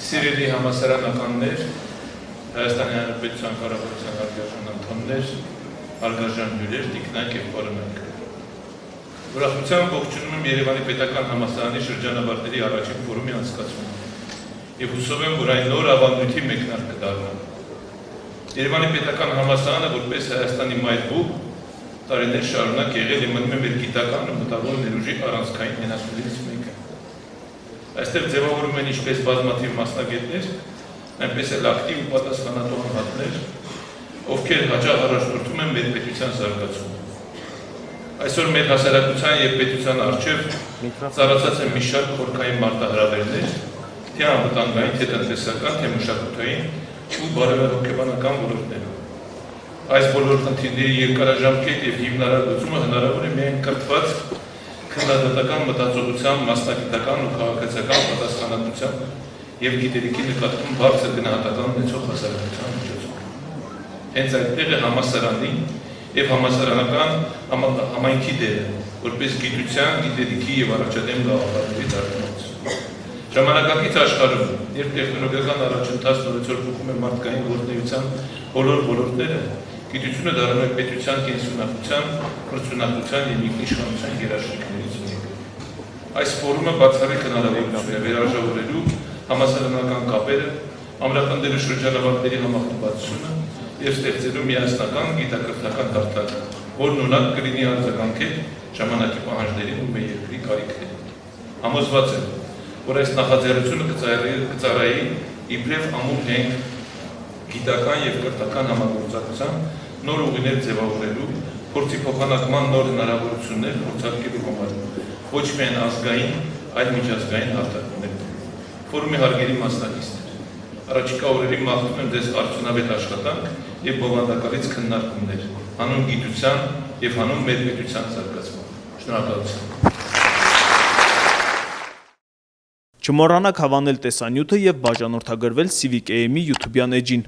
Սիրելի համալսարանականներ, Հայաստանի Հանրապետության կառավարության արտգործնական անդամներ, հարգարժան հյուրեր, տիկնակ եւ պարոնայք։ Ուրախությամբ ողջունում եմ Երևանի Պետական Համալսարանի շրջանավարտների առաջին ֆորումի անցկացումը եւ հուսով եմ, որ այն նոր ավանդույթի մեկնարկ կդառնա։ Երևանի Պետական Համալսարանը որպես Հայաստանի մայրբուհ տարիներ շարունակ եղել է մնում է մեր գիտական ու մտավոր ներուժի առանցքային հենասյուներից մեկը։ Այստեղ ձևավորում են ինչպես բազմաթիվ մասնագետներ, այնպես էլ ակտիվ ու պատասխանատու անհատներ, ովքեր հաճախ առաջնորդում են մեր պետության զարգացումը։ Այսօր մեր հասարակության եւ պետության առջև ծառացած են մի շարք խորքային մարտահրավերներ, թե անվտանգային, թե տնտեսական, թե մշակութային ու բարոյական ոլորտներում։ Այս բոլոր խնդիրների երկարաժամկետ եւ հիմնարար լուծումը հնարավոր է միայն կրթված քննադատական մտածողության, մասնագիտական ու քաղաքացիական պատասխանատվության եւ գիտելիքի նկատմամբ բարձր գնահատական ունեցող հասարակության միջոցով։ Հենց այդտեղ է համալսարանի եւ համալսարանական համայնքի դերը, որպես գիտության, գիտելիքի եւ առաջադեմ գաղափարների դարձած։ Ժամանակակից աշխարհում, երբ տեխնոլոգիական առաջընթացն նորից փոխում է մարդկային գործունեության բոլոր ոլորտները, գիտությունը դառնում է պետության կենսունակության, գործունակության եւ ինքնիշխանության երաշխիքներից մեկը։ Այս ֆորումը բացառիկ հնարավորություն է վերարժավորելու համալսարանական կապերը, ամրապնդելու շրջանավարտների համախմբվածությունը եւ ստեղծելու միասնական գիտակրթական հարթակ, որն ունակ կլինի արձագանքել ժամանակի պահանջներին ու մեր երկրի կարիքներին։ Համոզված եմ, որ այս նախաձեռնությունը կծառայի իբրև ամուր հենք գիտական եւ կրթական համագործակցության նոր ուղիներ ձևավորելու, փորձի փոխանակման նոր հնարավորություններ փորձարկելու համար, ոչ միայն ազգային, այլ միջազգային հարթակներ։ Ֆորումի հարգելի մասնակիցներ, առաջիկա օրերին մաղթում եմ ձեզ արդյունավետ աշխատանք եւ բովանդակալից քննարկումներ, հանուն գիտության եւ հանուն մեր պետության զարգացման։ Շնորհակալություն։ Չմոռանաք հավանել տեսանյութը եւ բաժանորդագրվել Civic AM-ի YouTube-յան էջին։